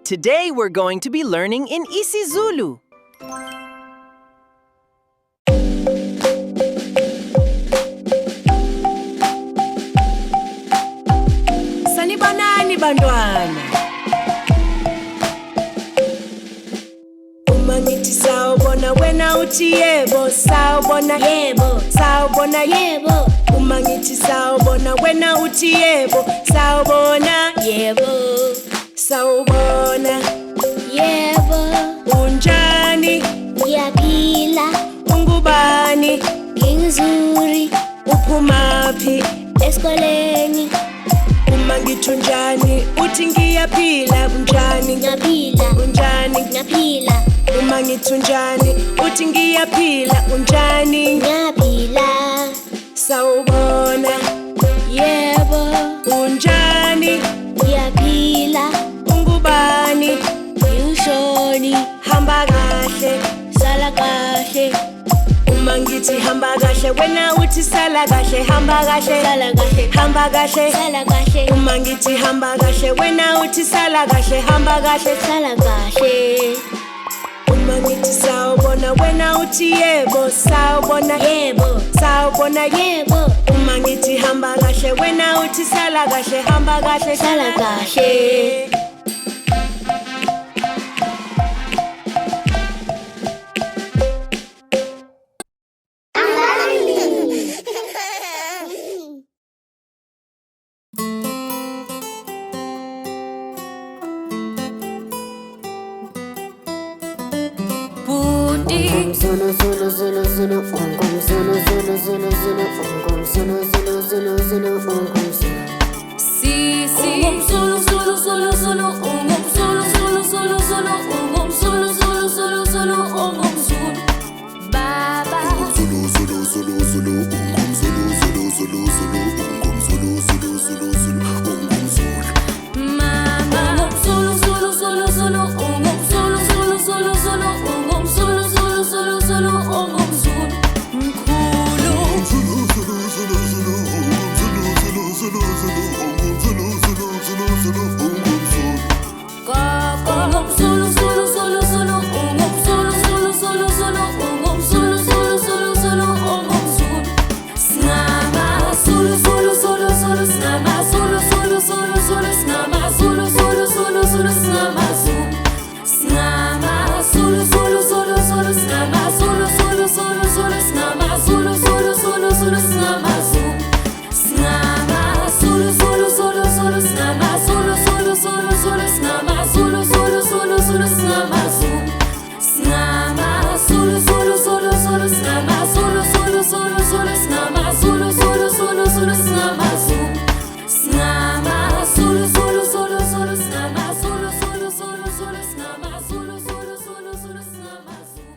Today we're going to be learning in isiZulu. Sanibonani bantwana. Uma ngithi sawubona wena uthi yebo, sawubona yebo, sawubona yebo. Uma ngithi sawubona wena uthi yebo, sawubona yebo. Sawubona yebo. Unjani? Ngiyaphila. Ungubani? Ngingizuri. Uphumaphi? Esikoleni. Uma ngithi unjani uthi ngiyaphila. Unjani? Ngiyaphila. Unjani? Ngiyaphila. Uma ngithi unjani uthi ngiyaphila. Unjani? Ngiyaphila. Sawubona yebo. Unjani? Ngiyaphila. Ungubani? Ngiyushoni. Hamba kahle, sala kahle. Uma ngithi hamba kahle wena uthi sala kahle. Hamba kahle, sala kahle. Hamba kahle, sala kahle. Uma ngithi hamba kahle wena uthi sala kahle. Hamba kahle, sala kahle. Uma ngithi sawubona wena uthi yebo, sawubona yebo, sawubona yebo. Uma ngithi hamba kahle wena uthi sala kahle. Hamba kahle, sala kahle. Zulu Zulu Zulu Zulu Ungum Zulu Zulu Zulu Zulu Ungum Zulu Zulu Zulu Zulu Ungum Zulu. Si Ungum Zulu Zulu Zulu Zulu Ungum Zulu Zulu Zulu Zulu Ungum Zulu Zulu Zulu Zulu Ungum Zulu. Baba Zulu Zulu Zulu Zulu Ungum Zulu Zulu Zulu Zulu Ungum Zulu Zulu Zulu Zulu Ungum Zulu. Mama Ungum Zulu Zulu Zulu Zulu Ungum Zulu Zulu Zulu Zulu Ungum Zulu Zulu Zulu Zulu Ungum Zulu. Mkhulu Zulu Zulu Zulu Zulu Ungum Zulu Zulu Zulu Zulu Ungum Zulu Zulu Zulu Zulu Ungum Zulu. Gogo Ungum Zulu Zulu Zulu Zulu Ungum Zulu Zulu Zulu Zulu Ungum Zulu Zulu Zulu Zulu Ungum Zulu. Snama Zulu Zulu Zulu Zulu Snama Zulu Zulu Zulu Zulu Snama Zulu Zulu Zulu Zulu Snama Zulu. Snama Zulu Zulu Zulu Zulu Snama Zulu Zulu Zulu Zulu Snama Zulu Zulu Zulu Zulu Snama Zulu. Snama Zulu Zulu Zulu Zulu Snama Zulu Zulu Zulu Zulu Snama Zulu Zulu Zulu Zulu Snama Zulu. Snama Zulu Zulu Zulu Zulu Snama Zulu Zulu Zulu Zulu Snama Zulu Zulu Zulu Zulu Snama Zulu. Snama Zulu Zulu Zulu Zulu Snama Zulu Zulu Zulu Zulu Snama Zulu Zulu Zulu Zulu Snama Zulu.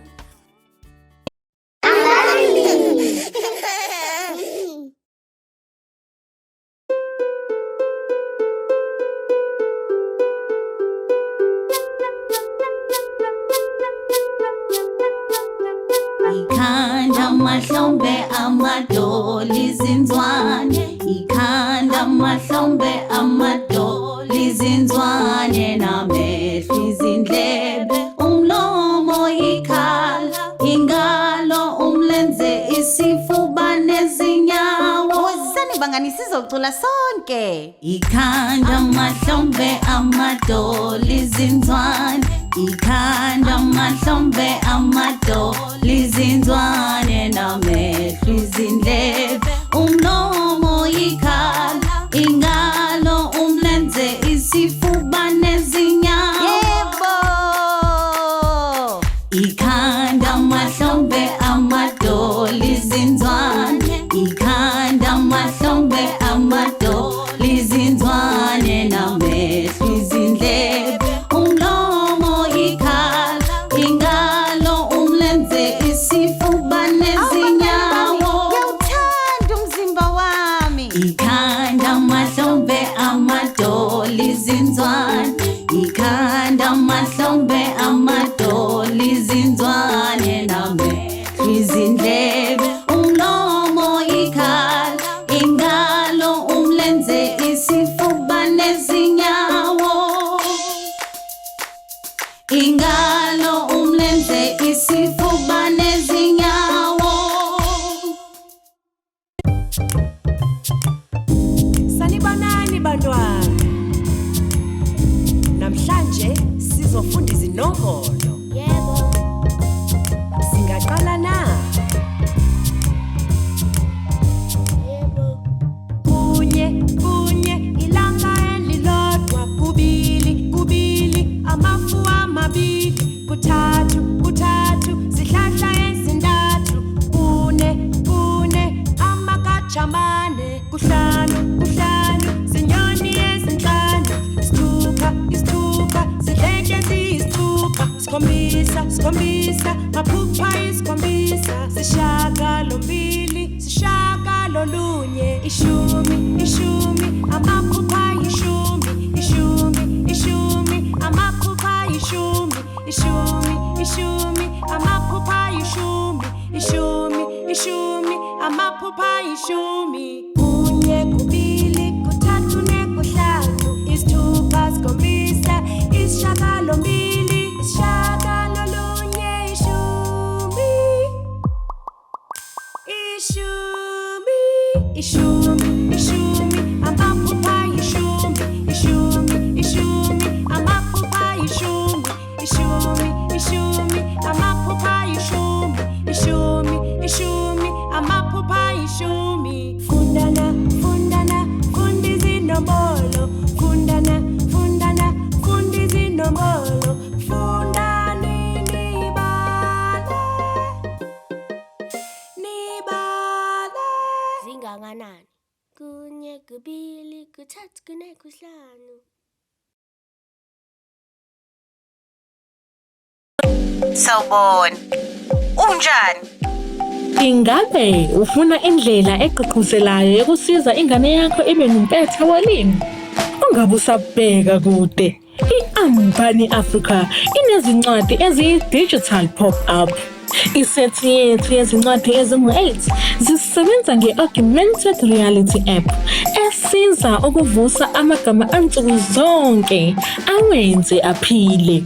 Ikhanda mahlombe amadoli zinzwane. Ikhanda mahlombe amadoli zinzwane. Namehlo izindlebe umlomo ikhala. Ingalo umlenze isifuba nezinyawo. Sanibangani sizocula sonke. Ikhanda mahlombe amadoli zinzwane. Ikhanda mahlombe amadoli zinzwane. Namehlo izindlebe umlomo ikhala. Ingalo umlenze isifuba nezinyawo. Yebo. Ikhanda mahlombe amadoli zinzwane. Ikhanda mahlombe amadoli zinzwane. Namehlo izindlebe umlomo ikhala. Ingalo umlenze isifuba nezinyawo. ingalo, umlenze, isifuba nezinyawo. Sanibonani bantwana. Namhlanje sizofunda izinombolo. Yebo. Singaqala na? Yebo. Kunye, kunye, ilanga elilodwa. Kubili, kubili, amafu amabili. Kuthathu, kuthathu, zihlahla ezintathu. Kune, kune, amagajamane. Kuhlanu, kuhlanu, zinyoni ezinhlanu. Isithupha, isithupha, zidleke eziyisithupha. Sikhombisa, sikhombisa, maphupha isikhombisa. Sishagalombili, sishagalolunye. Ishumi, ishumi, amaphupha ishumi. Ishumi, ishumi, amaphupha ishumi. Ishumi, ishumi, amaphupha ishumi. Ishumi, ishumi, amaphupha ishumi. Kunye, kubili, kuthathu nekuhlanu. Isithupha, sikhombisa, isishagalombili, isishagalolunye. Ishumi, ishumi, ishumi, ishumi, amaphupha ishumi. Ishumi, ishumi, amaphupha ishumi. Ishumi, ishumi, amaphupha ishumi. Ishumi, ishumi, amaphupha ishumi. Fundana, fundana, funda izinombolo. Fundana, fundana, funda izinombolo. Fundani nibale, nibale. Zinganganani? Kunye, kubili, kuthathu, kune, kuhlanu. Sawubona. Unjani? Ingabe ufuna indlela egqugquzelayo yokusiza ingane yakho ibe ngumpetha wolimi? Ungabe usabheka kude. I-Ambani Africa inezincwadi eziyi-digital pop-up. Isethi yethu yezincwadi ezingu-8 zisebenza nge-augmented reality app esiza ukuvusa amagama ansuku zonke awenze aphile.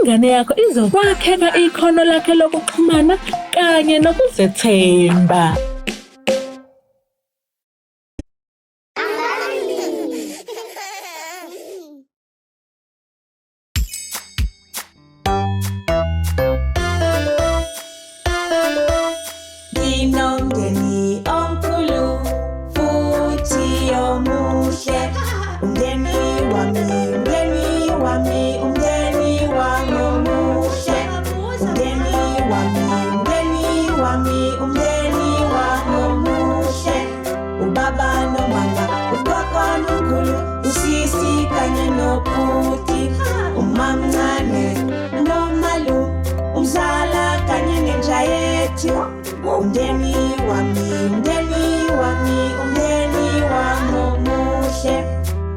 Ingane yakho izokwakheka ikhono lakhe lokuxhumana kanye nokuzethemba. Nginomndeni omkhulu futhi omuhle. Umndeni wami, umndeni wami, umndeni wami omuhle. Umndeni wami, umndeni wami, umndeni wami omuhle. Ubaba nomama, ugogo nomkhulu, usisi kanye nobhuti. Umamncane nomalu, umzala kanye nenja yethu. Umndeni wami, umndeni wami, umndeni wami omuhle.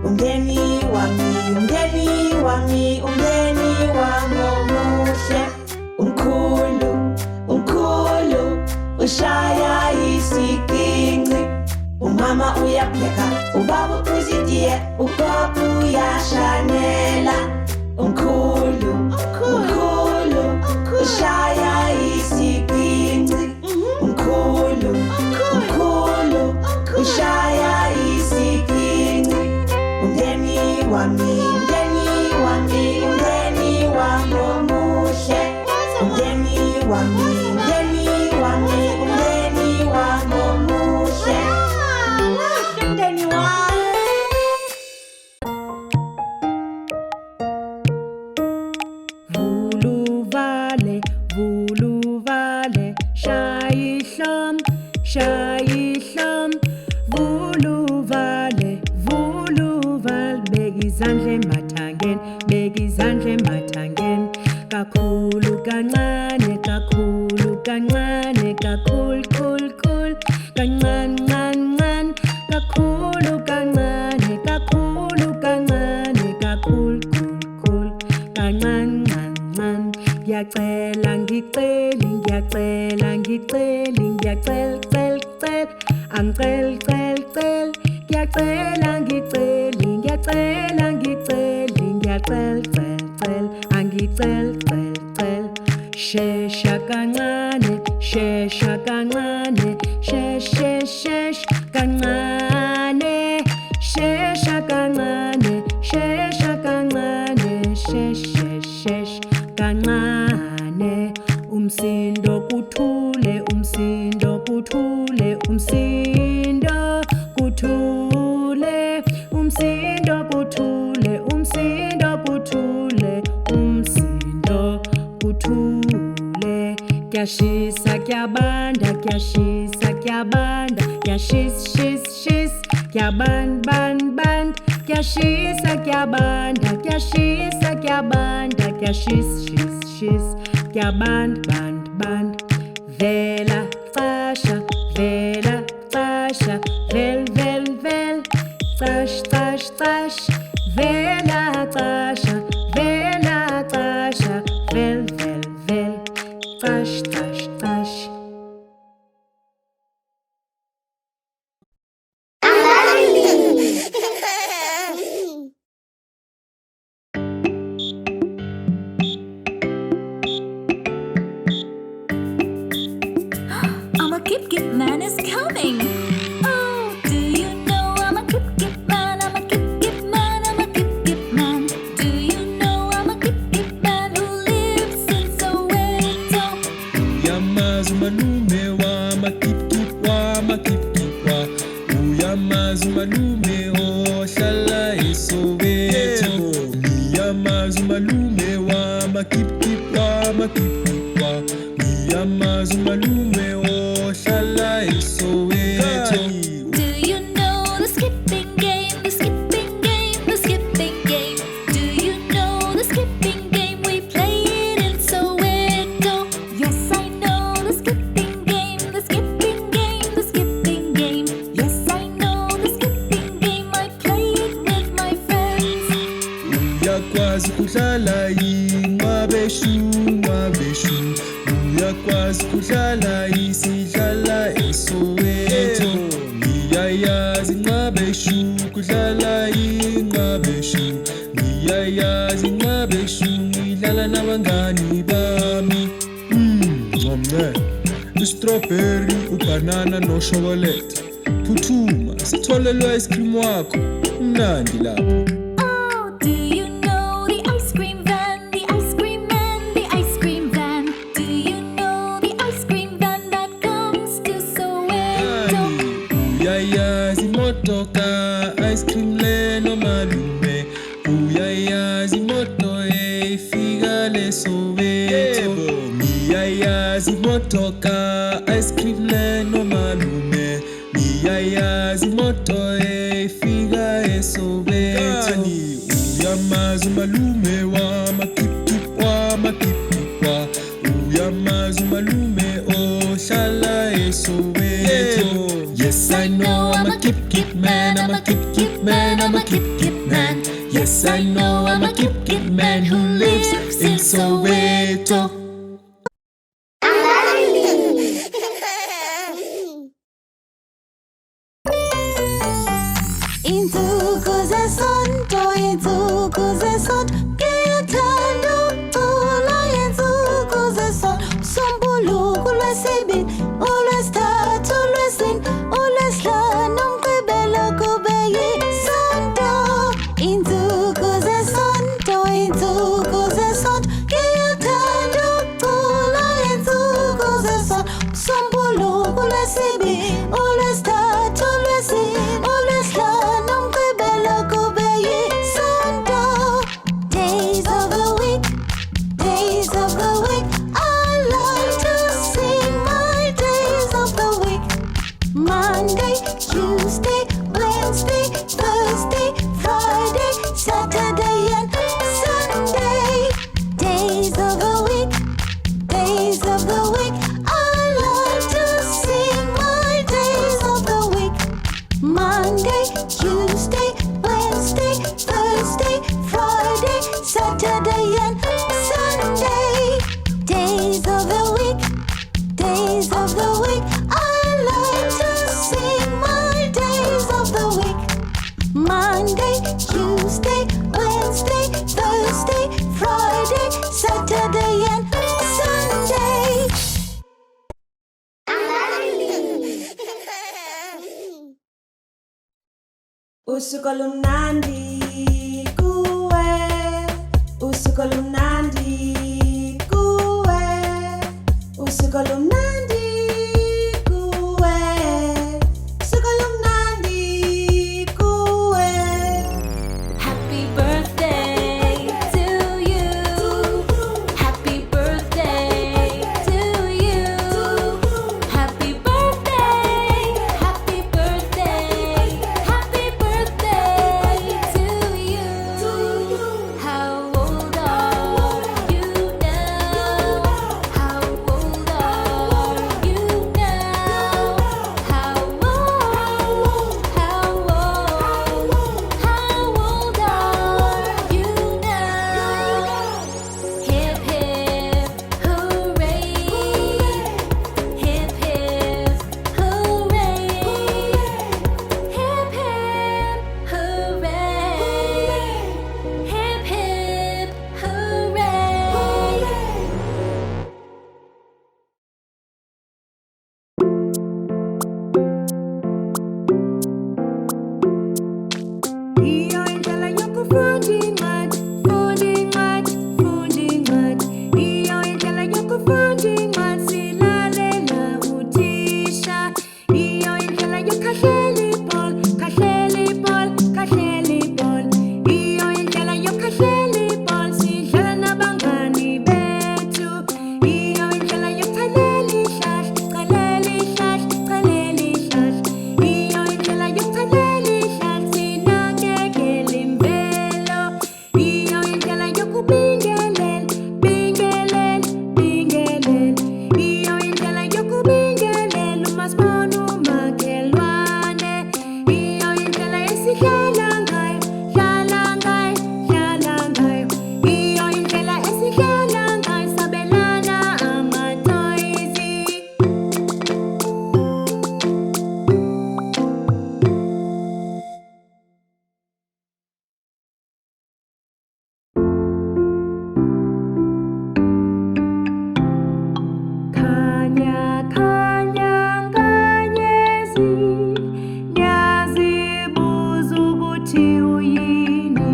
Umndeni wami, umndeni wami, umndeni wami omuhle. Umkhulu, umkhulu, ushaya isiginci. Umama uyapheka, ubaba uzitiye, ugogo uyashanela. Umkhulu, umkhulu, ushaya isiginci. Umkhulu, umkhulu, ushaya isiginci. Umndeni wami, umndeni wami, umndeni wami omuhle. Umndeni wami, umndeni wami, umndeni wami omuhle. Umndeni wami. Vuluvale, vuluvale, shayihlam, shayihlam. Vuluvale, vuluvale, beki izandla emathangeni, beki izandla emathangeni. Kakhulu kancane, kakhulu kancane, kakhulu khulu khulu, kancane ncane ncane, kakhulu kancane, kakhulu kancane, kakhulu khulu khulu, kancane ncane ncane. Ngiyacela ngiceli, ngiyacela ngiceli, ngiyacela cel cel, angicel cel cel. Ngiyacela ngiceli, ngiyacela ngiceli, ngiyacela cel cel, angiceli cel cel cel shesha kancane shesha kancane shesh shesh shesh kancane shesha kancane shesha kancane shesh shesh shesh kancane umsindo kuthule umsindo kuthule umsindo kuthule umsindo kuthule umsindo kuthule umsindo kuthule kyashisa kyabanda kyashisa kyabanda kyashis shis shis kyaban ban ban kyashisa kyabanda kyashisa kyabanda kyashis shis shis kyaban ban ban vela fasha vel vel vel tash tash tash vela tasha vel vel vel tash tash tash I'm a kip man is coming. Oh, do you know I'm a kip man? I'm a kip man. I'm a kip man. Do you know I'm a kip man who lives in Soweto? Uyamazi malume wa makip wa Uyamazi malume ohlala eSoweto. Uyamazi malume wa makip wa Uyamazi malume ohlala eSoweto. Do you know the skipping game? The skipping game, the skipping game. Do you know the skipping game? We play it in Soweto. Yes, I know the skipping game, the skipping game, the skipping game. Yes, I know the skipping game. I play it with my friends. Uyakwazi kudlala inqwabeshu Uyakwazi kudlala isidlala eSoweto. Ngiyayazi inqwabeshu kudlala inqwabeshu Ngiyayazi inqwabeshu ngidlala nabangani bami. Ngomne istrawberry ubanana noshokolete phuthuma sitholelwa ice cream wakho umnandi lapho. Oh, do you know the ice cream van, the ice cream man, the ice cream van? Do you know the ice cream van that comes to Soweto? Uyayazi moto ka ice cream leno malume. Uyayazi moto efika leSoweto. Uyayazi moto ka ice cream leno malume. Uyayazi moto efika eSoweto. Uyamazi malume wa makip wa Uyamazi malume ohlala eSoweto. Yes, I know I'm a kip man. I'm a kip man. I'm a kip man. Yes, I know I'm a kip man who lives in Soweto. Insuku zesonto ngiyathanda ukucula insuku zesonto usombuluko lwesibili uLwesithathu uLwesine uLwesihlanu uMgqibelo kube yisonto. Insuku zesonto ngiyathanda ukucula insuku zesonto usombuluko lwesibili uLwesithathu uLwesine uLwesihlanu uMgqibelo kube yisonto. Days of the week, I like to sing my days of the week. Monday, Tuesday, Wednesday, Thursday, Friday, Saturday and Sunday. Friday, Saturday, and Sunday. Usuku olumnandi kuwe, usuku olumnandi kuwe, usuku olumnandi kuwe, usuku olumnandi kuwe. Happy birthday to you. Happy birthday to you. Happy birthday. Happy birthday. Happy birthday to you. How old are you now? How old are you now? How old? How old are you now? Hip hip hooray! Hip hip hooray! Hip hip hooray! Hip hip hooray! Iyo indlela yokufunda incwadi, funda incwadi, funda incwadi. Iyo indlela yokufunda incwadi, silalela uthisha. Iyo indlela yokukhahlela ibhola, khahlela ibhola, khahlela ibhola. Iyo indlela yokukhahlela ibhola, sidlala nabangani bethu. Iyo indlela yokuchelela ihlahla, chelela ihlahla, chelela ihlahla. Iyo indlela yokuchelela ihlahla, sinakekele imvelo. Iyo indlela yokubingelela, bingelela, bingelela. Iyo indlela yokubingelela uma sibona umakhelwane. Iyo indlela esihlala ngayo, hlala ngayo, hlala ngayo. Iyo indlela esihlala ngayo, sabelana ama-toys. Khanya khanya nkanyezi, ngiyazibuza ukuthi uyini.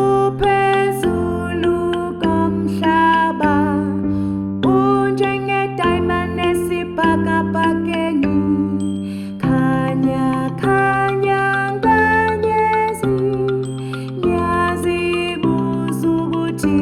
Uphezulu komhlaba, unjenge-diamond esibhakabhakeni. Khanya khanya nkanyezi, ngiyazibuza ukuthi